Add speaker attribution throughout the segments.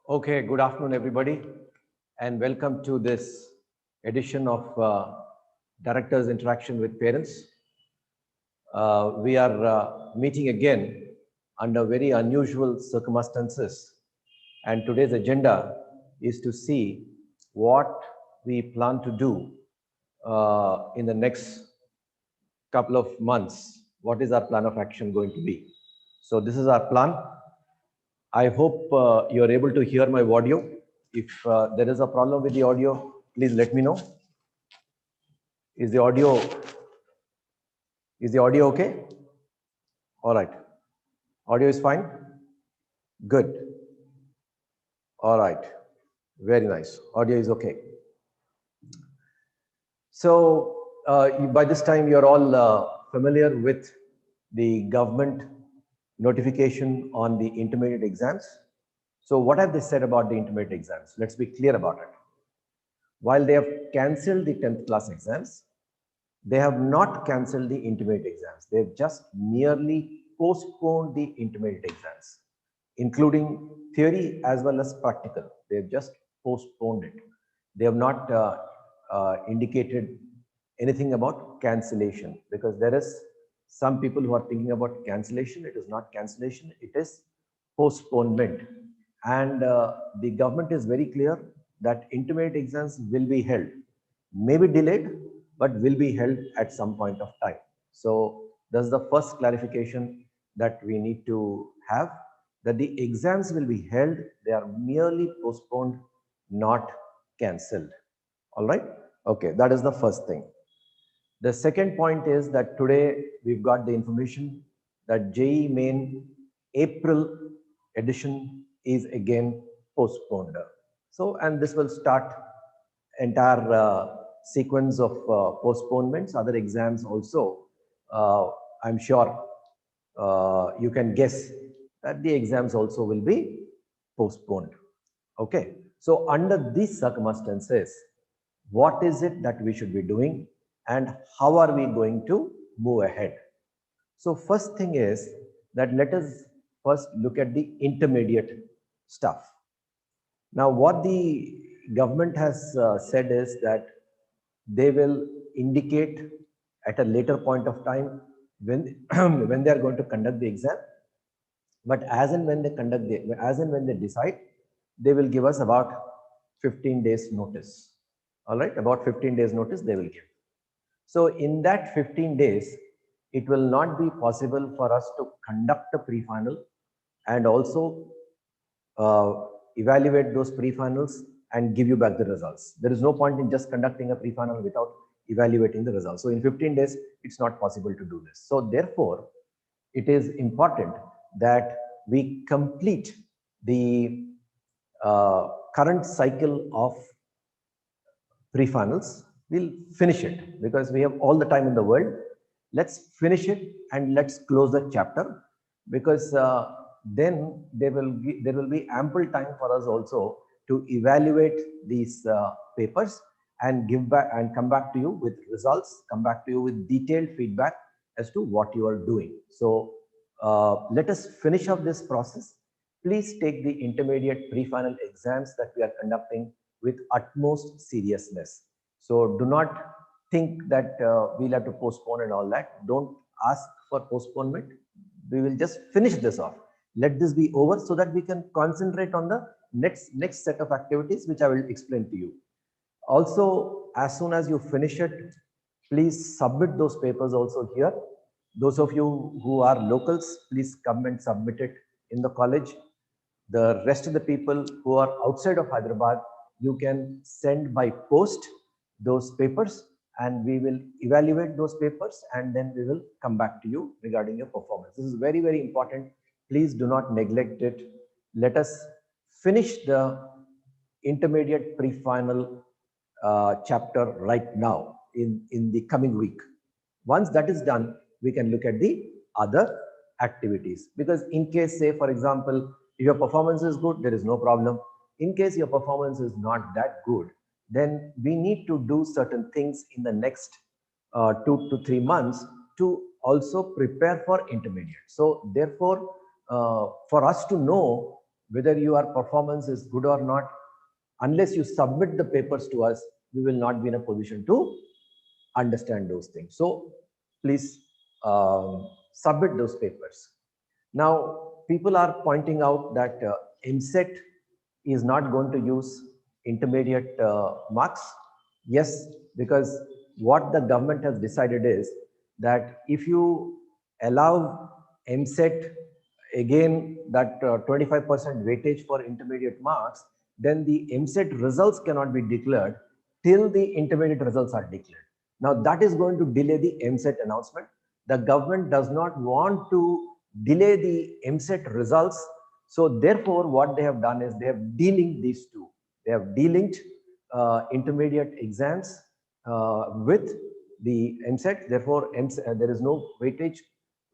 Speaker 1: Okay, good afternoon, everybody, and welcome to this edition of Director's Interaction with Parents. We are meeting again under very unusual circumstances, and today's agenda is to see what we plan to do in the next couple of months. What is our plan of action going to be? So this is our plan. I hope you are able to hear my audio. If there is a problem with the audio, please let me know. Is the audio okay? All right. Audio is fine? Good. All right. Very nice. Audio is okay. So by this time, you're all familiar with the government notification on the intermediate exams. So what have they said about the intermediate exams? Let's be clear about it. While they have cancelled the 10th class exams, they have not cancelled the intermediate exams. They've just merely postponed the intermediate exams, including theory as well as practical. They've just postponed it. They have not indicated anything about cancellation, because there is some people who are thinking about cancellation. It is not cancellation, it is postponement. And the government is very clear that intermediate exams will be held, may be delayed, but will be held at some point of time. So that's the first clarification that we need to have, that the exams will be held, they are merely postponed, not cancelled. All right? Okay, that is the first thing. The second point is that today we've got the information that JEE Main April edition is again postponed. So, and this will start entire sequence of postponements, other exams also. I'm sure you can guess that the exams also will be postponed. Okay. So under these circumstances, what is it that we should be doing and how are we going to move ahead? So first thing is that let us first look at the intermediate stuff. Now what the government has said is that they will indicate at a later point of time when when they are going to conduct the exam, but as and when they decide, they will give us about 15 days notice. All right, about 15 days notice they will give. So in that 15 days, it will not be possible for us to conduct a pre-final and also evaluate those pre-finals and give you back the results. There is no point in just conducting a pre-final without evaluating the results. So in 15 days, it's not possible to do this. So therefore, it is important that we complete the current cycle of pre-finals. We'll finish it because we have all the time in the world. Let's finish it and let's close the chapter, because then there will be ample time for us also to evaluate these papers and give back and come back to you with results, come back to you with detailed feedback as to what you are doing. So let us finish up this process. Please take the intermediate pre-final exams that we are conducting with utmost seriousness. So do not think that we'll have to postpone and all that. Don't ask for postponement. We will just finish this off. Let this be over so that we can concentrate on the next set of activities, which I will explain to you. Also, as soon as you finish it, please submit those papers also here. Those of you who are locals, please come and submit it in the college. The rest of the people who are outside of Hyderabad, you can send by post those papers and we will evaluate those papers and then we will come back to you regarding your performance. This is very, very important. Please do not neglect it. Let us finish the intermediate pre-final chapter right now in the coming week. Once that is done, we can look at the other activities, because in case, say for example, if your performance is good, there is no problem. In case your performance is not that good, then we need to do certain things in the next 2 to 3 months to also prepare for intermediate. So therefore, for us to know whether your performance is good or not, unless you submit the papers to us, we will not be in a position to understand those things. So please submit those papers. Now, people are pointing out that MSET is not going to use intermediate marks. Yes, because what the government has decided is that if you allow MSET again that 25% weightage for intermediate marks, then the MSET results cannot be declared till the intermediate results are declared. Now that is going to delay the MSET announcement. The government does not want to delay the MSET results. So therefore, what they have done is they have delinked these two. They have delinked intermediate exams with the MSET. Therefore, there is no weightage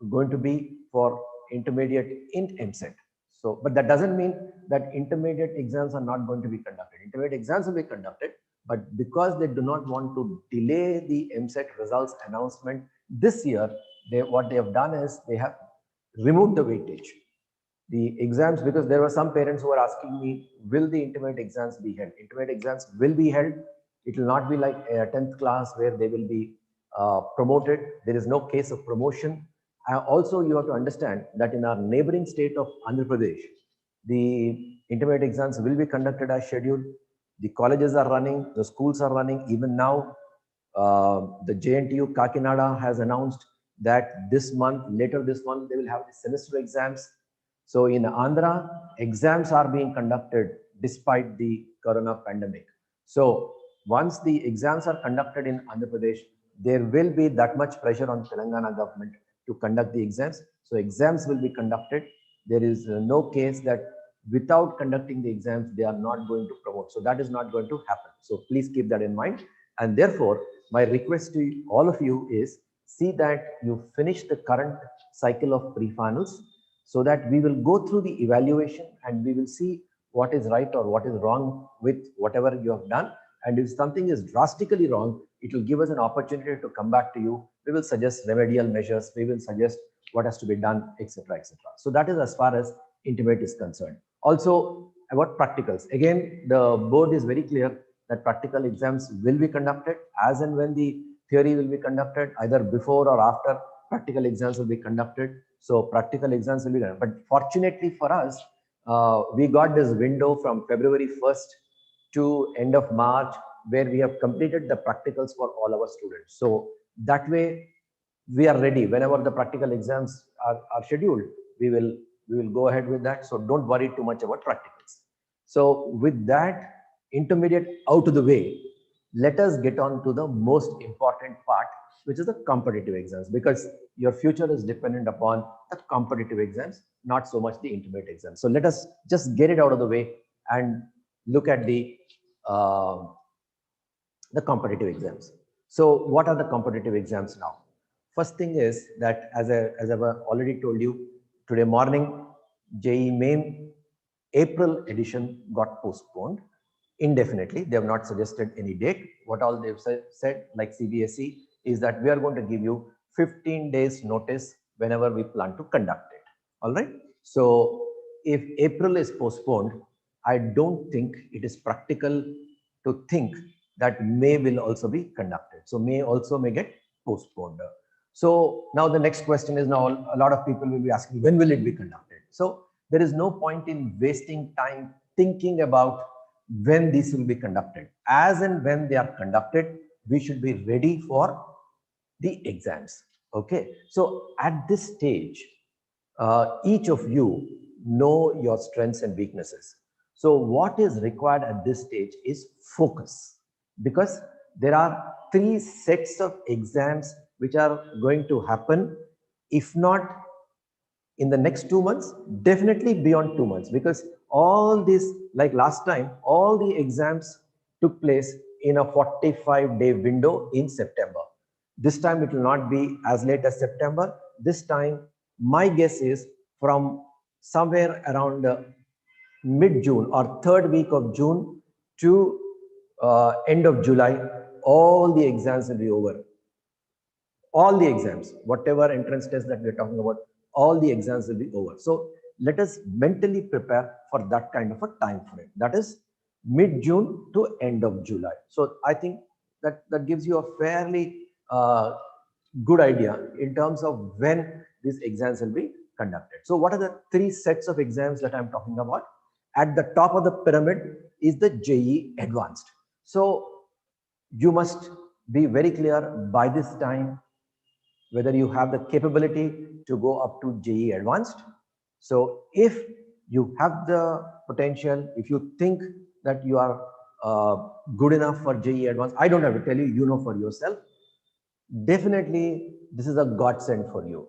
Speaker 1: going to be for intermediate in MSET. So, but that doesn't mean that intermediate exams are not going to be conducted. Intermediate exams will be conducted, but because they do not want to delay the MSET results announcement this year, what they have done is they have removed the weightage. The exams, because there were some parents who were asking me, will the intermediate exams be held? Intermediate exams will be held. It will not be like a 10th class where they will be promoted. There is no case of promotion. Also, you have to understand that in our neighboring state of Andhra Pradesh, the intermediate exams will be conducted as scheduled. The colleges are running, the schools are running. Even now, the JNTU Kakinada has announced that this month, later this month, they will have the semester exams. So in Andhra, exams are being conducted despite the corona pandemic. So once the exams are conducted in Andhra Pradesh, there will be that much pressure on Telangana government to conduct the exams. So exams will be conducted. There is no case that without conducting the exams, they are not going to promote. So that is not going to happen. So please keep that in mind. And therefore, my request to all of you is see that you finish the current cycle of pre-finals so that we will go through the evaluation and we will see what is right or what is wrong with whatever you have done. And if something is drastically wrong, it will give us an opportunity to come back to you. We will suggest remedial measures. We will suggest what has to be done, etc., etc. So that is as far as intermediate is concerned. Also about practicals. Again, the board is very clear that practical exams will be conducted as and when the theory will be conducted, either before or after practical exams will be conducted. So practical exams will be done. But fortunately for us, we got this window from February 1st to end of March where we have completed the practicals for all our students. So that way we are ready. Whenever the practical exams are scheduled, we will go ahead with that. So don't worry too much about practicals. So with that intermediate out of the way, let us get on to the most important part, which is the competitive exams, because your future is dependent upon the competitive exams, not so much the intermediate exams. So let us just get it out of the way and look at the competitive exams. So what are the competitive exams now? First thing is that as I've already told you, today morning, JEE Main April edition got postponed indefinitely. They have not suggested any date. What all they've said, like CBSE, is that we are going to give you 15 days notice whenever we plan to conduct it. All right. So if April is postponed, I don't think it is practical to think that May will also be conducted. So May also may get postponed. So now the next question is, now a lot of people will be asking, when will it be conducted? So there is no point in wasting time thinking about when these will be conducted. As and when they are conducted, we should be ready for the exams. Okay. So at this stage, each of you know your strengths and weaknesses. So what is required at this stage is focus, because there are 3 sets of exams which are going to happen, if not in the next 2 months, definitely beyond 2 months, because all this, like last time, all the exams took place in a 45-day window in September. This time it will not be as late as September. This time, my guess is from somewhere around mid-June or 3rd week of June to end of July, all the exams will be over. All the exams, whatever entrance test that we're talking about, all the exams will be over. So let us mentally prepare for that kind of a time frame. That is mid-June to end of July. So I think that gives you a fairly good idea in terms of when these exams will be conducted. So what are the three sets of exams that I'm talking about? At the top of the pyramid is the JEE Advanced. So you must be very clear by this time whether you have the capability to go up to JEE Advanced. So if you have the potential, if you think that you are good enough for JEE Advanced, I don't have to tell you, you know for yourself, definitely this is a godsend for you.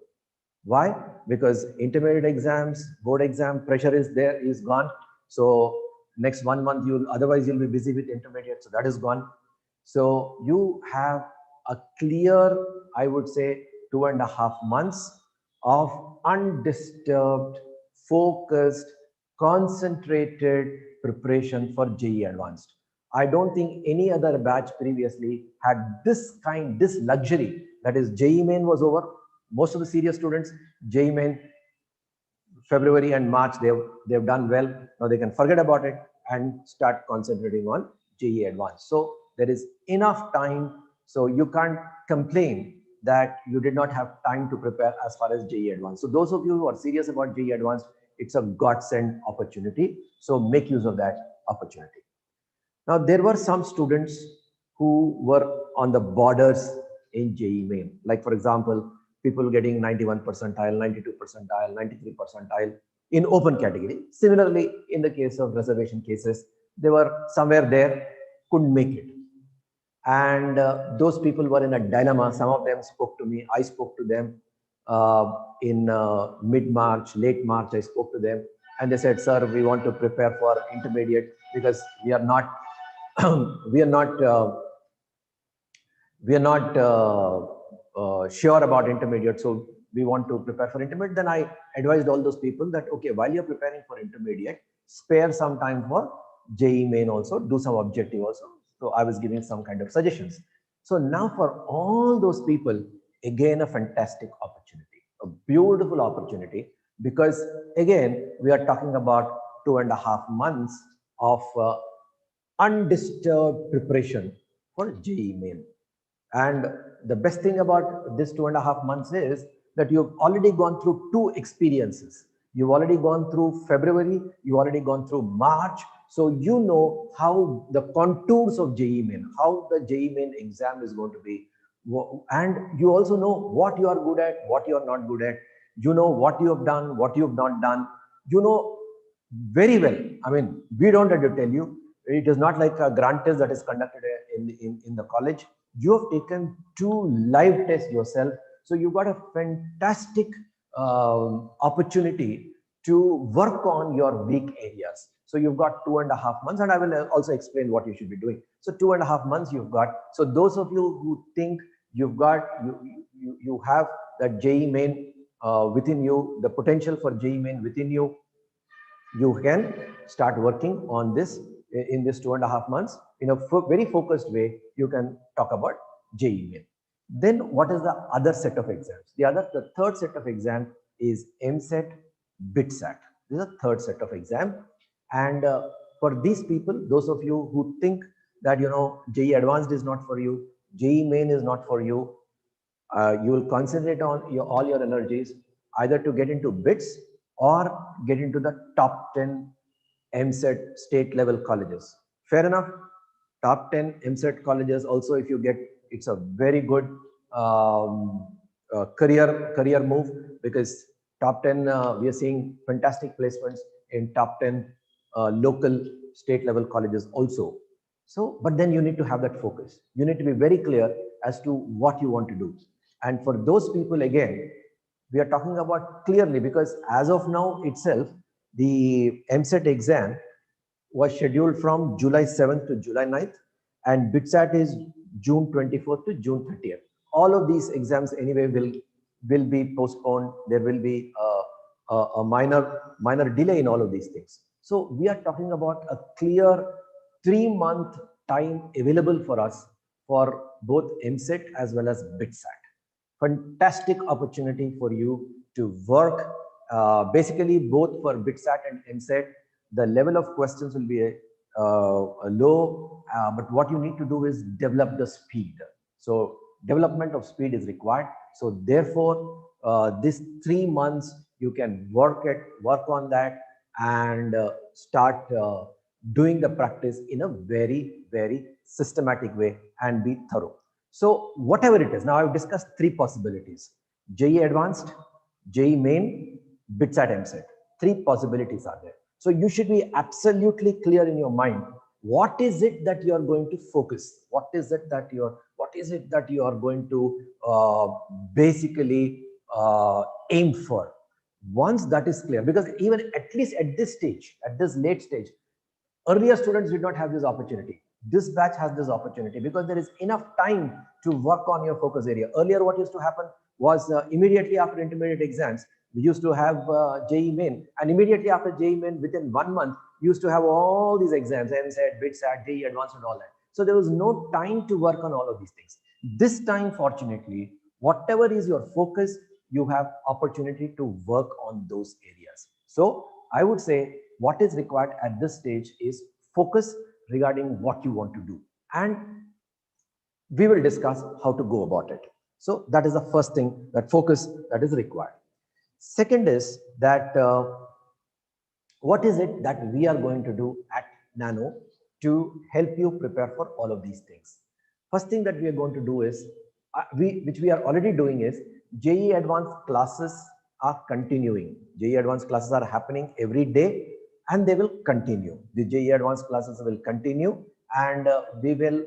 Speaker 1: Why? Because intermediate exams, board exam, pressure is there, is gone. So next 1 month, otherwise you'll be busy with intermediate, so that is gone. So you have a clear, I would say, 2.5 months of undisturbed, focused, concentrated preparation for JEE Advanced. I don't think any other batch previously had this luxury. That is, JEE Main was over. Most of the serious students, JEE Main, February and March, they've done well. Now they can forget about it and start concentrating on JEE Advanced. So there is enough time. So you can't complain that you did not have time to prepare as far as JEE Advanced. So those of you who are serious about JEE Advanced, it's a godsend opportunity. So make use of that opportunity. Now, there were some students who were on the borders in JEE Main. Like, for example, people getting 91 percentile, 92 percentile, 93 percentile in open category. Similarly, in the case of reservation cases, they were somewhere there, couldn't make it. And those people were in a dilemma. Some of them spoke to me. I spoke to them in mid-March, late March, I spoke to them. And they said, sir, we want to prepare for intermediate because we are not we are not sure about intermediate, so we want to prepare for intermediate. Then I advised all those people that, okay, while you're preparing for intermediate, spare some time for JEE Main also, do some objective also. So I was giving some kind of suggestions. So now for all those people, again, a fantastic opportunity, a beautiful opportunity, because again, we are talking about 2.5 months of undisturbed preparation for JEE Main. And the best thing about this 2.5 months is that you've already gone through two experiences. You've already gone through February, you've already gone through March. So you know how the contours of JEE Main, how the JEE Main exam is going to be. And you also know what you are good at, what you are not good at. You know what you have done, what you have not done. You know very well. I mean, we don't have to tell you. It is not like a grant test that is conducted in the college. You have taken 2 live tests yourself. So you got a fantastic opportunity to work on your weak areas. So you've got 2.5 months, and I will also explain what you should be doing. So 2.5 months you've got. So those of you who think you've got, you have that JEE Main within you, the potential for JEE Main within you, you can start working on this in this 2.5 months in a very focused way. You can talk about JEE Main. Then what is the other set of exams? The third set of exam is MSET, BITSAT. This is the third set of exam. And for these people, those of you who think that, you know, JEE Advanced is not for you, JEE Main is not for you, you will concentrate on all your energies either to get into BITS or get into the top 10 MSET state level colleges. Fair enough. Top 10 MSET colleges also, if you get, it's a very good career move, because top 10 we are seeing fantastic placements in top 10 local state level colleges also. So, but then you need to have that focus. You need to be very clear as to what you want to do. And for those people, again, we are talking about clearly, because as of now itself, the MSET exam was scheduled from July 7th to July 9th, and BITSAT is June 24th to June 30th. All of these exams anyway will be postponed. There will be a minor delay in all of these things. So we are talking about a clear 3-month time available for us for both MSET as well as BITSAT. Fantastic opportunity for you to work Basically, both for BitSat and MSET, the level of questions will be low, but what you need to do is develop the speed. So development of speed is required. So therefore, this 3 months you can work on that and start doing the practice in a very systematic way and be thorough. So whatever it is, now I've discussed 3 possibilities: JEE Advanced, JEE Main, BitSat, MSET. 3 possibilities are there. So you should be absolutely clear in your mind. What is it that you are going to focus? What is it that you are going to basically aim for? Once that is clear, because even at least at this stage, at this late stage, earlier students did not have this opportunity. This batch has this opportunity because there is enough time to work on your focus area. Earlier, what used to happen was immediately after intermediate exams, we used to have JEE Main, and immediately after JEE Main, within 1 month, you used to have all these exams, MSET, BitSat, JEE Advanced, and all that. So there was no time to work on all of these things. This time, fortunately, whatever is your focus, you have opportunity to work on those areas. So I would say what is required at this stage is focus regarding what you want to do, and we will discuss how to go about it. So that is the first thing, that focus that is required. Second is that what is it that we are going to do at Nano to help you prepare for all of these things? First thing that we are going to do is, which we are already doing, is JEE Advanced classes are continuing. JEE Advanced classes are happening every day and they will continue. The JEE Advanced classes will continue, and we will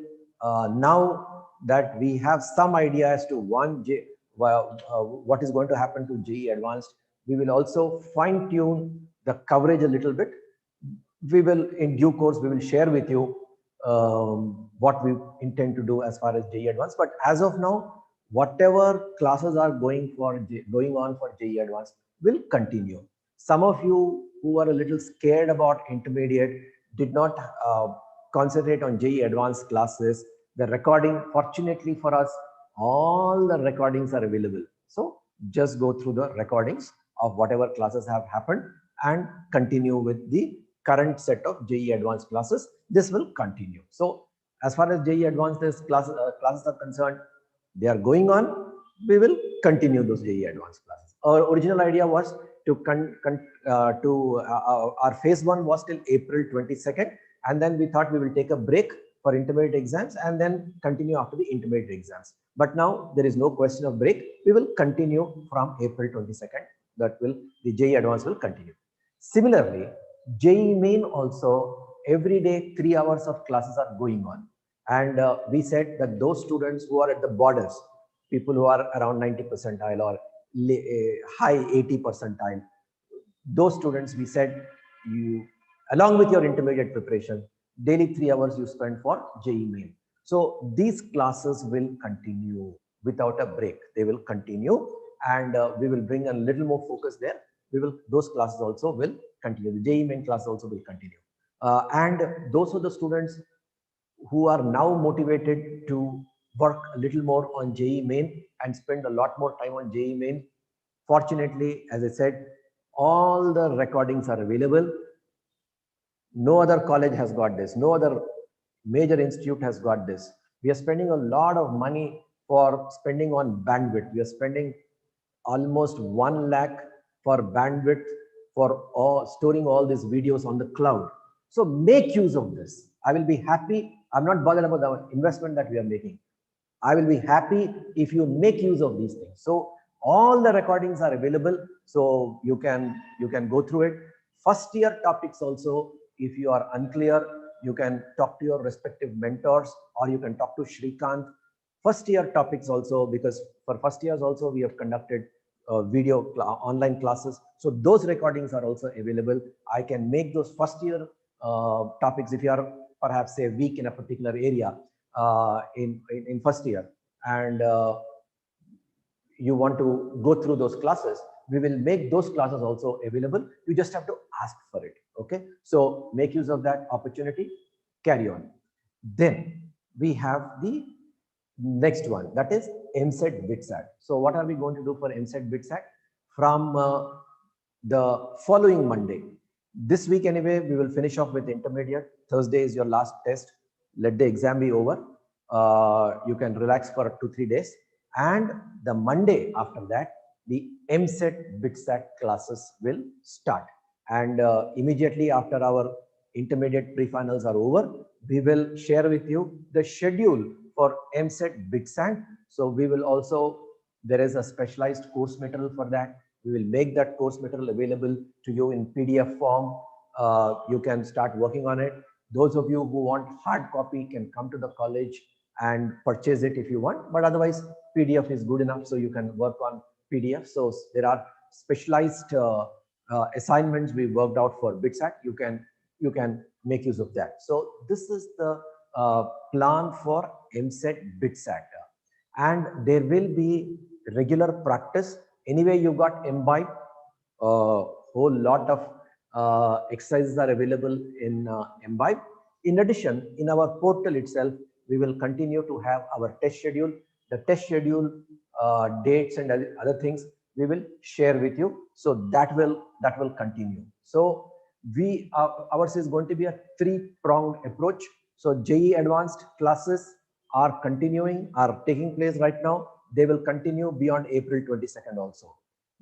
Speaker 1: now that we have some idea as to what is going to happen to JEE Advanced, we will also fine tune the coverage a little bit. We will, in due course, we will share with you what we intend to do as far as JEE Advanced. But as of now, whatever classes are going on for JEE Advanced will continue. Some of you who are a little scared about intermediate did not concentrate on JEE Advanced classes. The recording, fortunately for us, all the recordings are available. So just go through the recordings of whatever classes have happened and continue with the current set of JEE Advanced classes. This will continue. So as far as JEE Advanced classes are concerned, they are going on. We will continue those JEE Advanced classes. Our original idea was to our phase 1 was till April 22nd, and then we thought we will take a break for intermediate exams and then continue after the intermediate exams. But now there is no question of break. We will continue from April 22nd. The JEE Advanced will continue. Similarly, JEE Main also, every day 3 hours of classes are going on. And we said that those students who are at the borders, people who are around 90 percentile or high 80 percentile, those students, we said, you, along with your intermediate preparation, daily 3 hours you spend for JEE Main. So these classes will continue without a break. They will continue, and we will bring a little more focus there. Those classes also will continue. The JEE Main class also will continue. And those are the students who are now motivated to work a little more on JEE Main and spend a lot more time on JEE Main. Fortunately, as I said, all the recordings are available. No other college has got this. No other major institute has got this. We are spending a lot of money for spending on bandwidth. We are spending almost 1 lakh for bandwidth for storing all these videos on the cloud. So make use of this. I will be happy. I'm not bothered about the investment that we are making. I will be happy if you make use of these things. So all the recordings are available, so you can go through it. First year topics also, if you are unclear, you can talk to your respective mentors, or you can talk to Shrikant. First year topics also, because for first years also we have conducted online classes. So those recordings are also available. I can make those first year topics if you are perhaps say weak in a particular area in first year, and you want to go through those classes, we will make those classes also available. You just have to ask for it. Okay, so make use of that opportunity, carry on. Then we have the next one, that is MSET BitSat. So what are we going to do for MSET BitSat? From the following Monday. This week anyway, we will finish off with intermediate. Thursday is your last test. Let the exam be over. You can relax for 2-3 days. And the Monday after that, the MSET BITSAT classes will start. And immediately after our intermediate pre-finals are over, we will share with you the schedule for MSET BITSAT. So we will also, there is a specialized course material for that. We will make that course material available to you in PDF form. You can start working on it. Those of you who want hard copy can come to the college and purchase it if you want, but otherwise PDF is good enough, so you can work on PDF. So there are specialized assignments we worked out for BITSAT. You can make use of that. So this is the plan for MSET BITSAT, and there will be regular practice. Anyway, you got Imbibe, whole lot of exercises are available in Imbibe. In addition, in our portal itself, we will continue to have our test schedule. The test schedule, dates and other things we will share with you. So that will continue. So ours is going to be a three-pronged approach. So JEE Advanced classes are continuing, are taking place right now. They will continue beyond April 22nd also.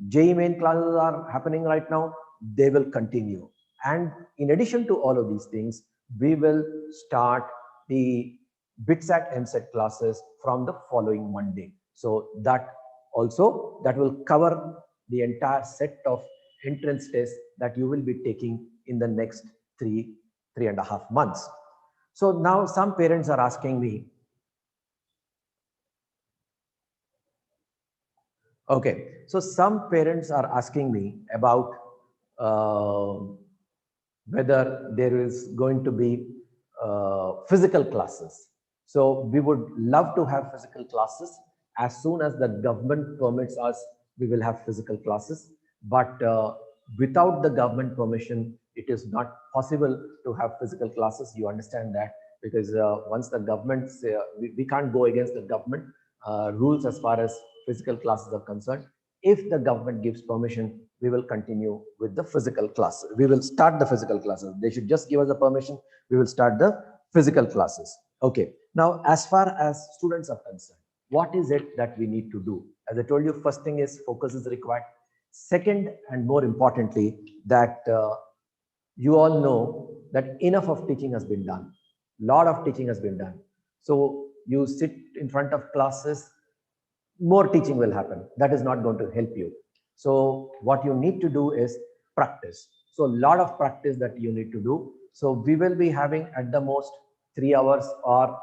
Speaker 1: JEE Main classes are happening right now. They will continue. And in addition to all of these things, we will start the BITSAT MSET classes from the following Monday. So that will cover the entire set of entrance tests that you will be taking in the next 3.5 months. So now some parents are asking me, okay, so some parents are asking me about whether there is going to be physical classes. So we would love to have physical classes. As soon as the government permits us, we will have physical classes. But without the government permission, it is not possible to have physical classes. You understand that, because once the government, we can't go against the government rules as far as physical classes are concerned. If the government gives permission, we will continue with the physical classes. We will start the physical classes. They should just give us the permission. We will start the physical classes. Okay. Now, as far as students are concerned, what is it that we need to do? As I told you, first thing is focus is required. Second, and more importantly, that you all know that enough of teaching has been done. Lot of teaching has been done. So you sit in front of classes, more teaching will happen. That is not going to help you. So what you need to do is practice. So a lot of practice that you need to do. So we will be having at the most 3 hours or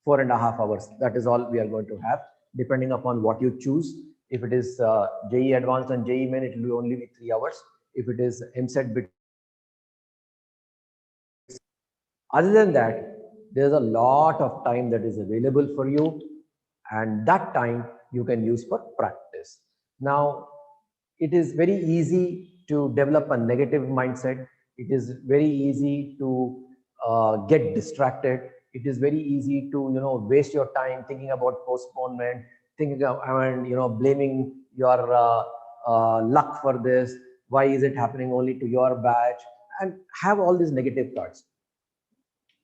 Speaker 1: 4.5 hours. That is all we are going to have, depending upon what you choose. If it is JEE Advanced and JEE Main, it will only be 3 hours. If it is MSET BIT. Other than that, there's a lot of time that is available for you, and that time you can use for practice. Now, it is very easy to develop a negative mindset. It is very easy to get distracted. It is very easy to waste your time thinking about postponement, thinking of blaming your luck for this. Why is it happening only to your batch? And have all these negative thoughts.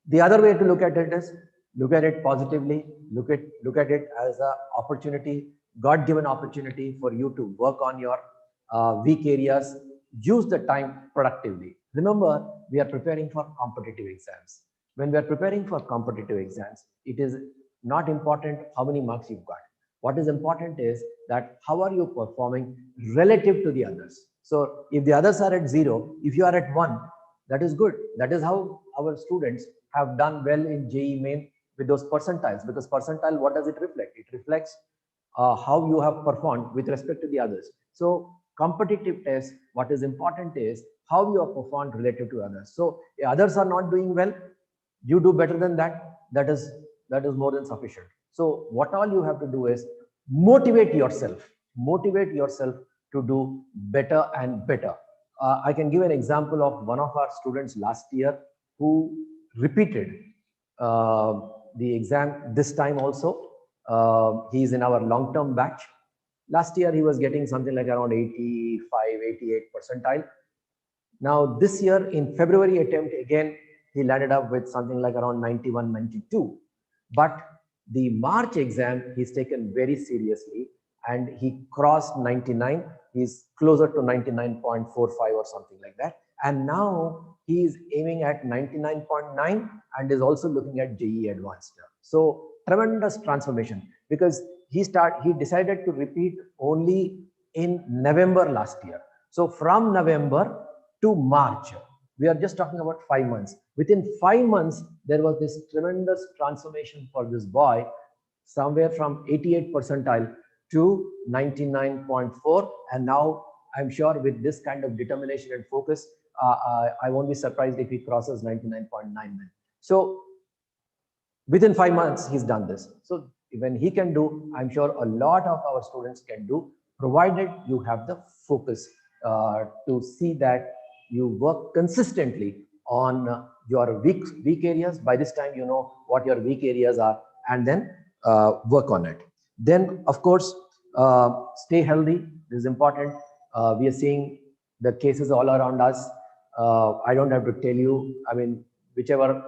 Speaker 1: The other way to look at it is look at it positively, look at it as an opportunity, God-given opportunity for you to work on your weak areas. Use the time productively. Remember, we are preparing for competitive exams. When we are preparing for competitive exams, it is not important how many marks you've got. What is important is that how are you performing relative to the others. So if the others are at 0, if you are at 1, that is good. That is how our students have done well in JEE Main with those percentiles, because percentile, what does it reflect? It reflects how you have performed with respect to the others. So competitive test, what is important is how you have performed relative to others. So if others are not doing well, you do better than that. That is more than sufficient. So what all you have to do is motivate yourself to do better and better. I can give an example of one of our students last year who repeated the exam this time also. He is in our long-term batch. Last year, he was getting something like around 85, 88 percentile. Now, this year in February attempt, again, he landed up with something like around 91, 92. But the March exam, he's taken very seriously and he crossed 99. He's closer to 99.45 or something like that. And now he is aiming at 99.9 and is also looking at JEE Advanced. So tremendous transformation, because he decided to repeat only in November last year. So from November to March, we are just talking about 5 months. Within 5 months, there was this tremendous transformation for this boy, somewhere from 88 percentile to 99.4. And now I'm sure with this kind of determination and focus, I won't be surprised if he crosses 99.99. So within 5 months, he's done this. So when he can do, I'm sure a lot of our students can do, provided you have the focus to see that you work consistently on your weak areas. By this time, you know what your weak areas are, and then work on it. Then, of course, stay healthy. This is important. We are seeing the cases all around us. I don't have to tell you, I mean, whichever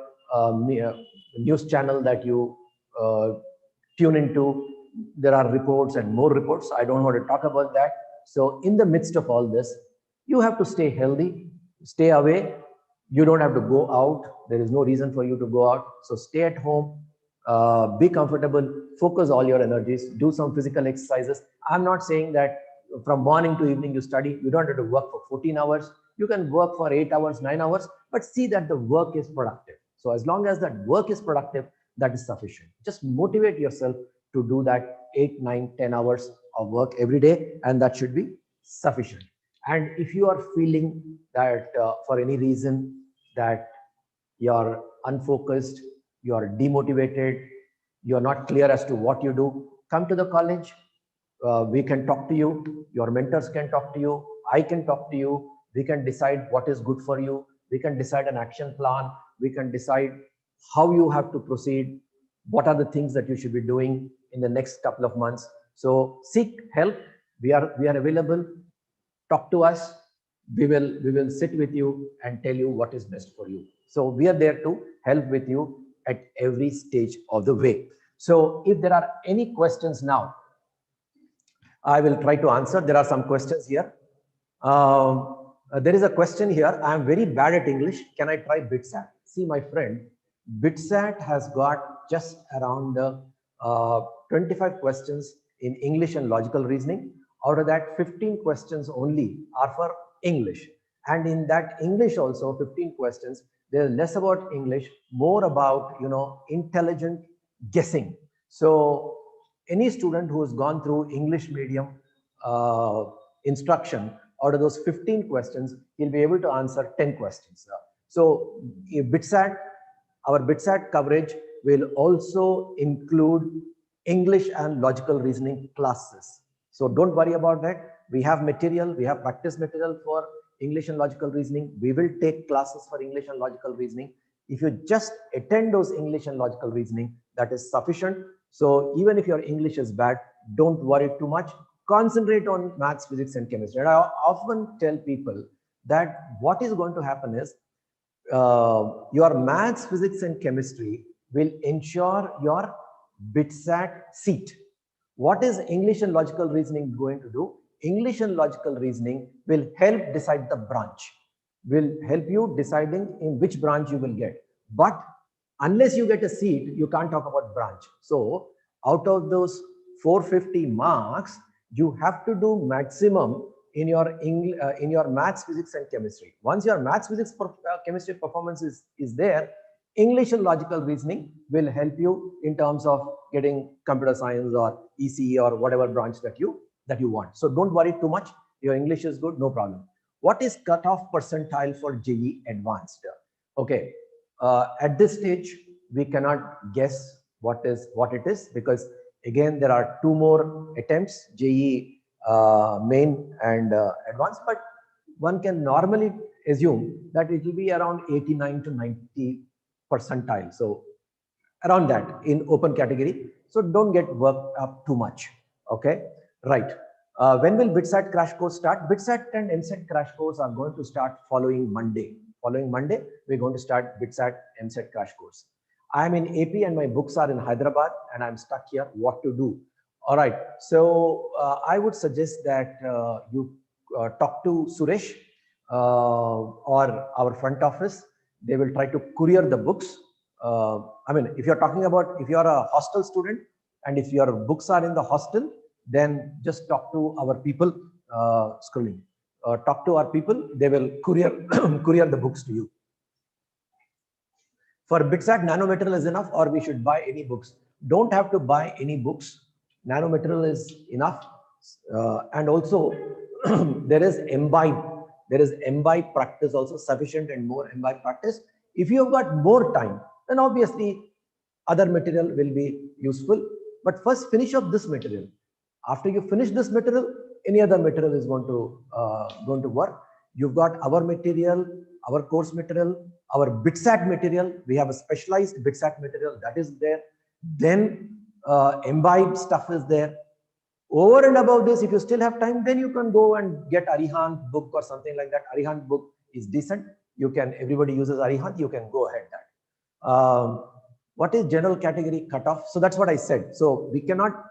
Speaker 1: news channel that you tune into, there are reports and more reports. I don't want to talk about that. So in the midst of all this, you have to stay healthy, stay away. You don't have to go out. There is no reason for you to go out. So stay at home, be comfortable, focus all your energies, do some physical exercises. I'm not saying that from morning to evening you study. You don't have to work for 14 hours. You can work for 8 hours, 9 hours, but see that the work is productive. So as long as that work is productive, that is sufficient. Just motivate yourself to do that 8, 9, 10 hours of work every day, and that should be sufficient. And if you are feeling that for any reason that you're unfocused, you're demotivated, you're not clear as to what you do, come to the college. We can talk to you. Your mentors can talk to you. I can talk to you. We can decide what is good for you. We can decide an action plan. We can decide how you have to proceed. What are the things that you should be doing in the next couple of months? So seek help. We are available. Talk to us. We will sit with you and tell you what is best for you. So we are there to help with you at every stage of the way. So if there are any questions now, I will try to answer. There are some questions here. There is a question here. I am very bad at English. Can I try BITSAT? See, my friend, BITSAT has got just around 25 questions in English and logical reasoning. Out of that, 15 questions only are for English. And in that English also, 15 questions, there's less about English, more about, intelligent guessing. So any student who has gone through English medium instruction, out of those 15 questions, he'll be able to answer 10 questions. So BITSAT, our BITSAT coverage will also include English and logical reasoning classes. So don't worry about that. We have material, we have practice material for English and logical reasoning. We will take classes for English and logical reasoning. If you just attend those English and logical reasoning, that is sufficient. So even if your English is bad, don't worry too much. Concentrate on maths, physics, and chemistry. And I often tell people that what is going to happen is your maths, physics, and chemistry will ensure your BITSAT seat. What is English and logical reasoning going to do? English and logical reasoning will help decide the branch, will help you deciding in which branch you will get. But unless you get a seat, you can't talk about branch. So out of those 450 marks, you have to do maximum in your maths, physics, and chemistry. Once your maths, physics, chemistry performance is there, English and logical reasoning will help you in terms of getting computer science or ECE or whatever branch that you want. So don't worry too much. Your English is good, no problem. What is cutoff percentile for JEE Advanced? Okay, at this stage, we cannot guess what it is, because again, there are 2 more attempts, JEE main and advanced, but one can normally assume that it will be around 89 to 90 percentile. So around that in open category. So don't get worked up too much. Okay, right. When will BitSat crash course start? BitSat and MSET crash course are going to start following Monday. Following Monday, we're going to start BitSat MSET crash course. I'm in AP and my books are in Hyderabad and I'm stuck here. What to do? All right. So I would suggest that you talk to Suresh or our front office. They will try to courier the books. I mean, if you're talking about, if you're a hostel student and if your books are in the hostel, then just talk to our people, scrolling. Talk to our people, they will courier, courier the books to you. For BitSat, nanomaterial is enough or we should buy any books? Don't have to buy any books. Nanomaterial is enough. And also, there is Imbibe. There is Imbibe practice also, sufficient and more Imbibe practice. If you have got more time, then obviously other material will be useful. But first finish up this material. After you finish this material, any other material is going to work. You've got our material, our course material, our BitSat material. We have a specialized BitSat material that is there. Then Imbibe stuff is there. Over and above this, if you still have time, then you can go and get Arihant book or something like that. Arihant book is decent. You can, everybody uses Arihant, you can go ahead that. What is general category cutoff? So that's what I said. So we cannot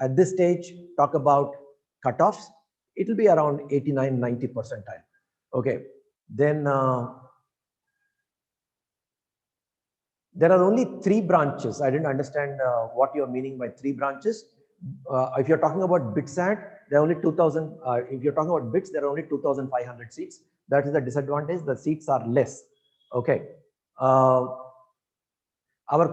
Speaker 1: at this stage talk about cutoffs. It will be around 89, 90 percentile. Okay. Then there are only 3 branches. I didn't understand what you're meaning by 3 branches. If you're talking about BitSat, there are only 2,000. If you're talking about bits, there are only 2,500 seats. That is the disadvantage. The seats are less. Okay. Our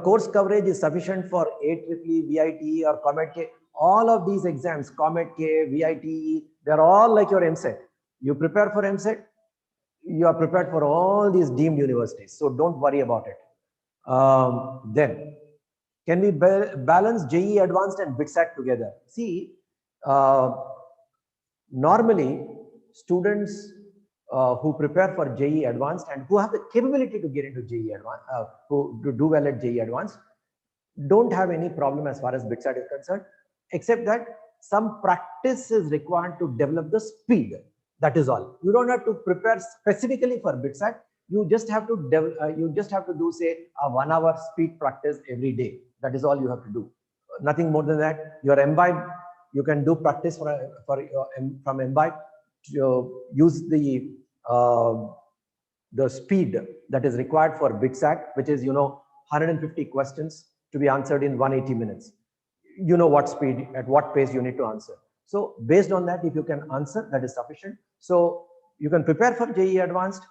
Speaker 1: course coverage is sufficient for AEEE, VITE, or Comet K. All of these exams, Comet K, VITE, they're all like your MSET. You prepare for MSET, you are prepared for all these deemed universities. So don't worry about it. Then, can we balance JEE Advanced and BitSat together? See, normally students who prepare for JEE Advanced and who have the capability to get into JEE Advanced, who do well at JEE Advanced, don't have any problem as far as BitSat is concerned, except that some practice is required to develop the speed. That is all. You don't have to prepare specifically for BitSat. You just have to do say a 1 hour speed practice every day. That is all you have to do. Nothing more than that. Your Imbibe, you can do practice from Imbibe. Use the speed that is required for BitSat, which is 150 questions to be answered in 180 minutes. You know what speed, at what pace you need to answer. So based on that, if you can answer, that is sufficient. So you can prepare for JEE Advanced,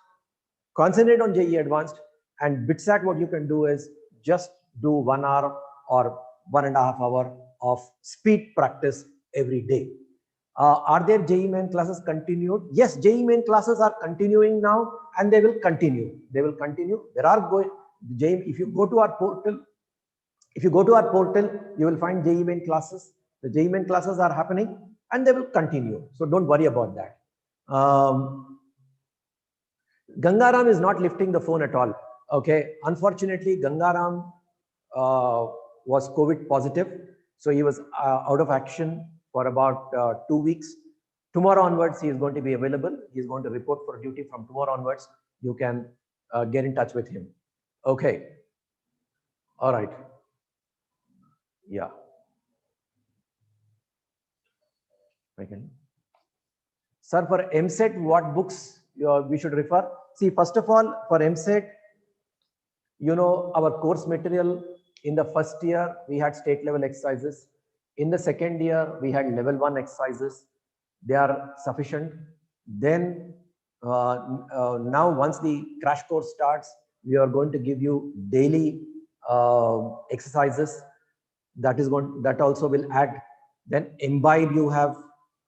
Speaker 1: concentrate on JEE Advanced, and BitSat, what you can do is just do 1 hour or 1.5 hours of speed practice every day. Are there JEE main classes continued? Yes, JEE main classes are continuing now, and they will continue. They will continue. There are if you go to our portal, you will find JEE main classes. The JEE main classes are happening, and they will continue. So don't worry about that. Gangaram is not lifting the phone at all. Okay, unfortunately, Gangaram was COVID positive, so he was out of action for about 2 weeks. Tomorrow onwards, he is going to be available. He is going to report for duty from tomorrow onwards. You can get in touch with him. Okay. All right. Yeah. Sir, for MSET, what books we should refer? See, first of all, for MSET, our course material in the first year, we had state level exercises. In the second year, we had level 1 exercises. They are sufficient. Then now once the crash course starts, we are going to give you daily exercises. That also will add. Then Imbibe, you have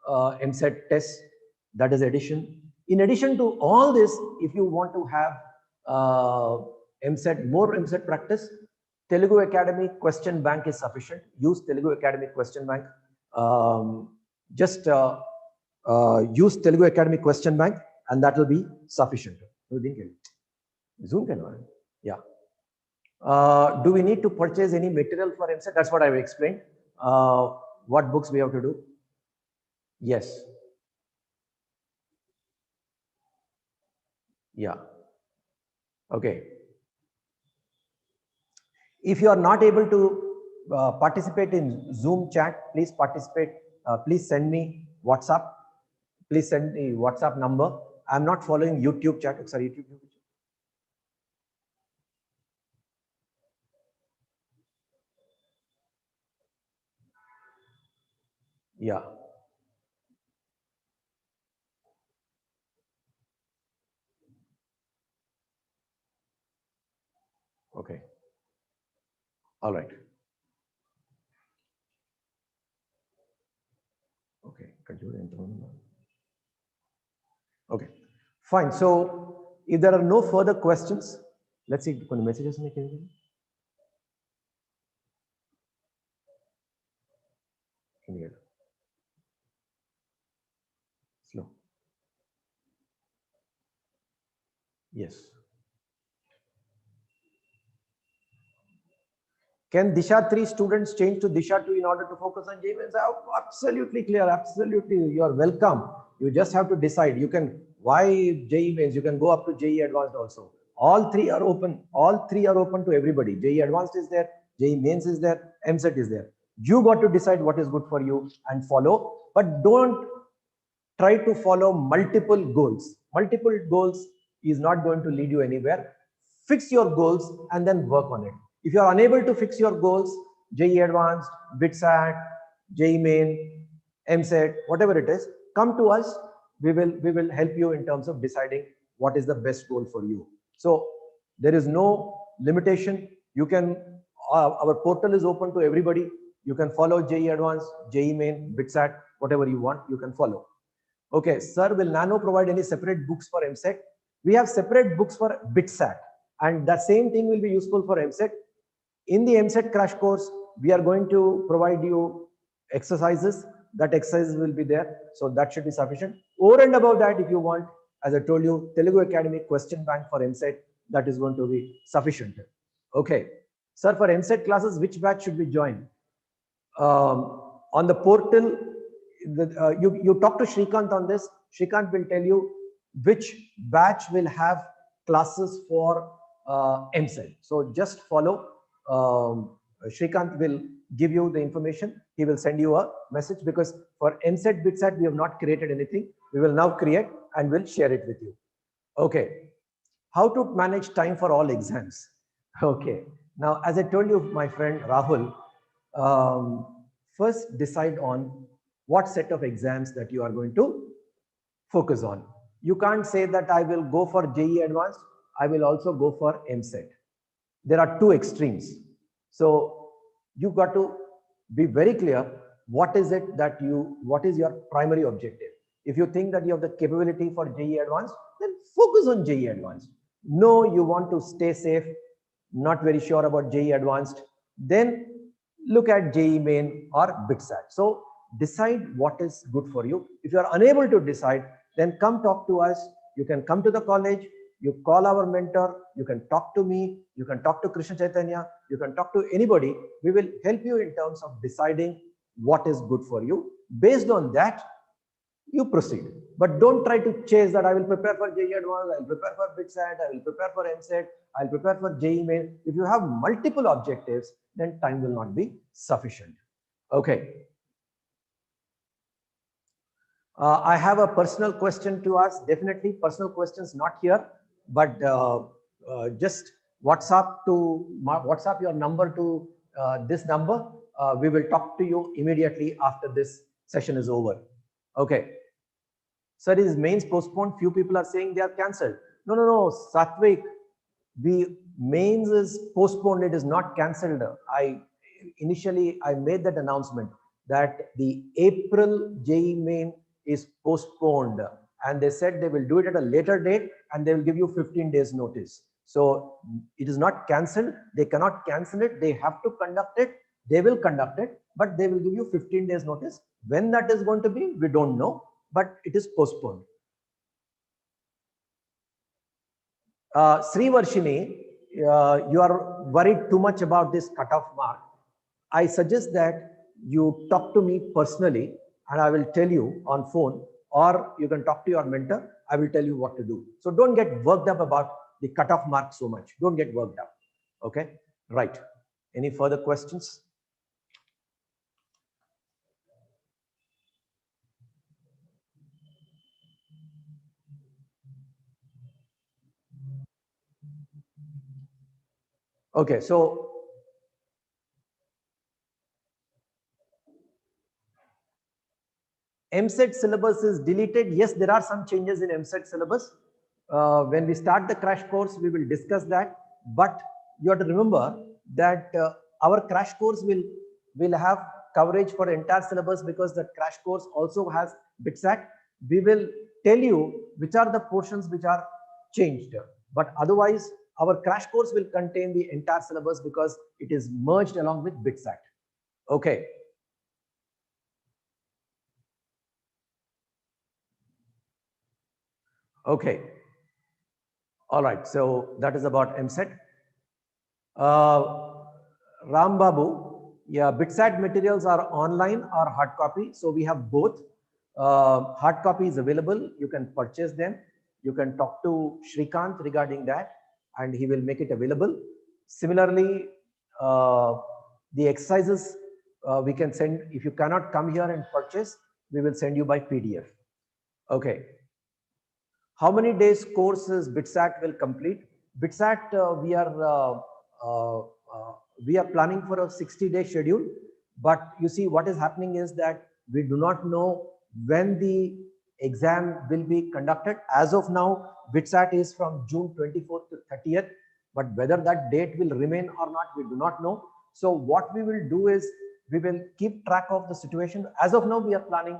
Speaker 1: MSET tests. That is addition. In addition to all this, if you want to have more MSET practice, Telugu Academy question bank is sufficient. Use Telugu Academy question bank. Use Telugu Academy question bank, and that will be sufficient. Zoom can on. Yeah. Do we need to purchase any material for MSET? That's what I've explained. What books we have to do. Yes. Yeah. Okay. If you are not able to participate in Zoom chat, please participate. Please send me WhatsApp. Please send the WhatsApp number. I'm not following YouTube chat. Sorry, YouTube. Yeah. Okay. All right. Okay. Okay. Fine. So if there are no further questions, let's see. Messages. Slow. Yes. Can Disha 3 students change to Disha 2 in order to focus on JEE Mains? Absolutely clear. Absolutely. You're welcome. You just have to decide. You can, why JEE Mains? You can go up to JEE Advanced also. All three are open. All three are open to everybody. JEE Advanced is there. JEE Mains is there. MSET is there. You got to decide what is good for you and follow. But don't try to follow multiple goals. Multiple goals is not going to lead you anywhere. Fix your goals and then work on it. If you are unable to fix your goals, JEE Advanced, BITSAT, JEE Main, MSET, whatever it is, come to us. We will help you in terms of deciding what is the best goal for you. So there is no limitation. You can, our portal is open to everybody. You can follow JEE Advanced, JEE Main, BITSAT, whatever you want, you can follow. Okay, sir, will Nano provide any separate books for MSET? We have separate books for BITSAT, and the same thing will be useful for MSET. In the MSET crash course, we are going to provide you exercises. That exercise will be there, so that should be sufficient. Over and above that, if you want, as I told you, Telugu Academy question bank for MSET, that is going to be sufficient. Okay, sir, for MSET classes, which batch should we join? On the portal, you talk to Shrikant on this. Shrikant will tell you which batch will have classes for MSET. So just follow. Shrikant will give you the information. He will send you a message, because for MSET, BITSAT, we have not created anything. We will now create and will share it with you. Okay. How to manage time for all exams? Okay. Now, as I told you, my friend Rahul, first decide on what set of exams that you are going to focus on. You can't say that I will go for JEE Advanced, I will also go for MSET. There are two extremes. So you got to be very clear what is it that what is your primary objective. If you think that you have the capability for JEE Advanced, then focus on JEE Advanced. No, you want to stay safe, not very sure about JEE Advanced, then look at JEE Main or BITSAT. So decide what is good for you. If you are unable to decide, then come talk to us. You can come to the college, you call our mentor, you can talk to me, you can talk to Krishna Chaitanya, you can talk to anybody. We will help you in terms of deciding what is good for you. Based on that, you proceed. But don't try to chase that I will prepare for JEE Advanced, I will prepare for BITSAT, I will prepare for MSET, I will prepare for JEE Main. If you have multiple objectives, then time will not be sufficient. Okay. I have a personal question to ask. Definitely personal questions not here, but just WhatsApp your number to this number. We will talk to you immediately after this session is over. Okay. Sir, is mains postponed? Few people are saying they are cancelled. No, Satvik. The mains is postponed. It is not cancelled. Initially I made that announcement that the April JEE Main is postponed, and they said they will do it at a later date and they will give you 15 days notice. So it is not cancelled. They cannot cancel it. They have to conduct it. They will conduct it, but they will give you 15 days notice. When that is going to be, we don't know, but it is postponed. Sri Varshini, you are worried too much about this cutoff mark. I suggest that you talk to me personally and I will tell you on phone, or you can talk to your mentor. I will tell you what to do. So don't get worked up about the cutoff mark so much. Don't get worked up. Okay, right. Any further questions? Okay, so MSET syllabus is deleted. Yes, there are some changes in MSET syllabus. When we start the crash course, we will discuss that. But you have to remember that our crash course will have coverage for the entire syllabus, because the crash course also has BITSAT. We will tell you which are the portions which are changed. But otherwise, our crash course will contain the entire syllabus because it is merged along with BITSAT. Okay. Okay. All right. So that is about MSET. Ram Babu, yeah, BITSAT materials are online or hard copy. So we have both. Hard copy is available. You can purchase them. You can talk to Shrikant regarding that, and he will make it available. Similarly, the exercises we can send. If you cannot come here and purchase, we will send you by PDF. Okay. How many days courses BITSAT will complete? BITSAT, uh, we are planning for a 60-day schedule, but you see what is happening is that we do not know when the exam will be conducted. As of now, BITSAT is from June 24th to 30th, but whether that date will remain or not, we do not know. So what we will do is we will keep track of the situation. As of now, we are planning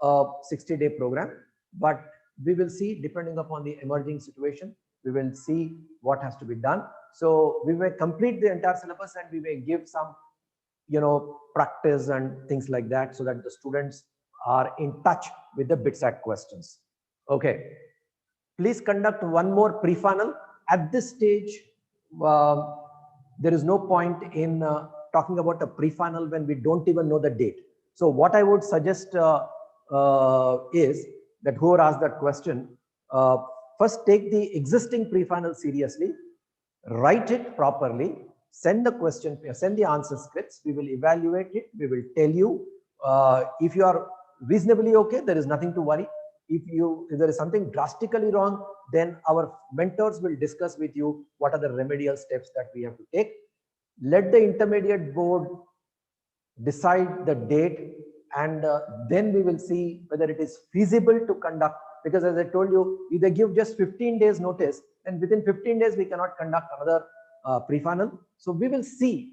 Speaker 1: a 60-day program, but we will see, depending upon the emerging situation, we will see what has to be done. So we may complete the entire syllabus, and we may give some, practice and things like that, so that the students are in touch with the BITSAT questions. Okay. Please conduct one more pre-final. At this stage, there is no point in talking about a pre-final when we don't even know the date. So what I would suggest is that whoever asked that question, first take the existing pre-final seriously, write it properly, send the question, send the answer scripts. We will evaluate it. We will tell you if you are reasonably okay, there is nothing to worry. If there is something drastically wrong, then our mentors will discuss with you what are the remedial steps that we have to take. Let the intermediate board decide the date, and then we will see whether it is feasible to conduct. Because as I told you, if they give just 15 days notice, and within 15 days we cannot conduct another pre-final. So we will see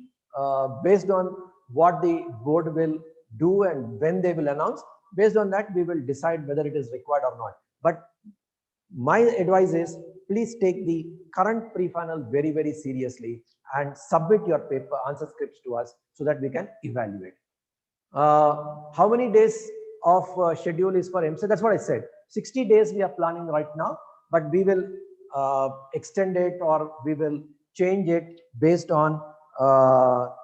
Speaker 1: based on what the board will do and when they will announce. Based on that, we will decide whether it is required or not. But my advice is, please take the current pre-final very, very seriously and submit your paper answer scripts to us so that we can evaluate. How many days of schedule is for MSET? That's what I said. 60 days we are planning right now, but we will extend it, or we will change it based on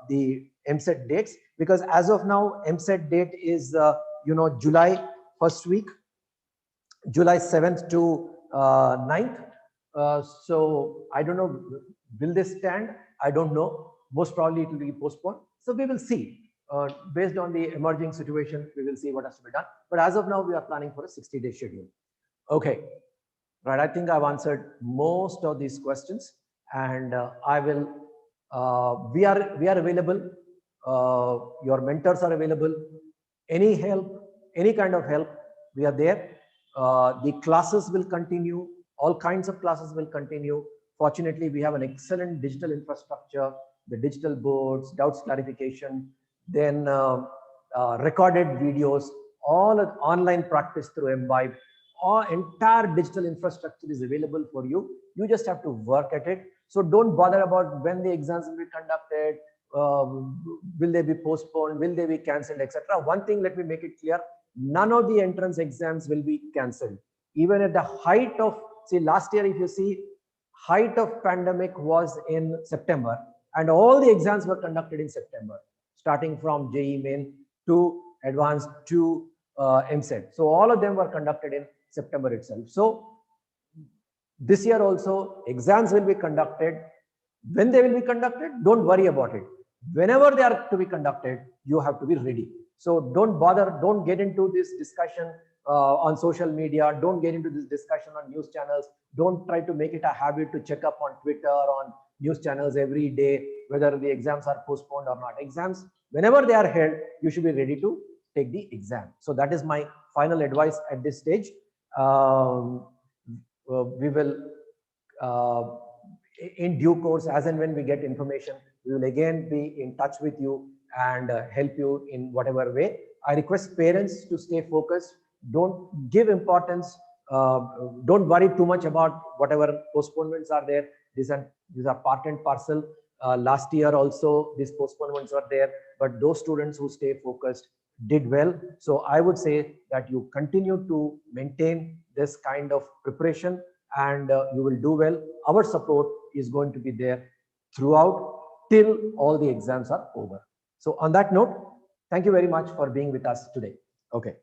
Speaker 1: the MSET dates, because as of now, MSET date is July first week, July 7th to 9th. So I don't know, will this stand? I don't know. Most probably it will be postponed. So we will see. Based on the emerging situation, we will see what has to be done. But as of now, we are planning for a 60-day schedule. Okay. Right. I think I've answered most of these questions, and I will. We are available. Your mentors are available. Any help, any kind of help, we are there. The classes will continue. All kinds of classes will continue. Fortunately, we have an excellent digital infrastructure, the digital boards, doubts clarification, then recorded videos, all online practice through Mvibe. Our entire digital infrastructure is available for you. You just have to work at it. So don't bother about when the exams will be conducted, will they be postponed, will they be cancelled, etc. One thing, let me make it clear: none of the entrance exams will be cancelled. Even at the height of, see, last year, if you see, height of pandemic was in September, and all the exams were conducted in September, starting from JEE Main to advanced to MSET. So all of them were conducted in September itself. So this year also exams will be conducted. When they will be conducted, don't worry about it. Whenever they are to be conducted, you have to be ready. So don't bother, don't get into this discussion on social media, don't get into this discussion on news channels. Don't try to make it a habit to check up on Twitter, on news channels every day, whether the exams are postponed or not. Exams, whenever they are held, you should be ready to take the exam. So that is my final advice at this stage. We will, in due course, as and when we get information, we will again be in touch with you and help you in whatever way. I request parents to stay focused. Don't give importance. Don't worry too much about whatever postponements are there. These are part and parcel. Last year also, these postponements were there, but those students who stay focused did well. So I would say that you continue to maintain this kind of preparation and you will do well. Our support is going to be there throughout till all the exams are over. So on that note, thank you very much for being with us today. Okay.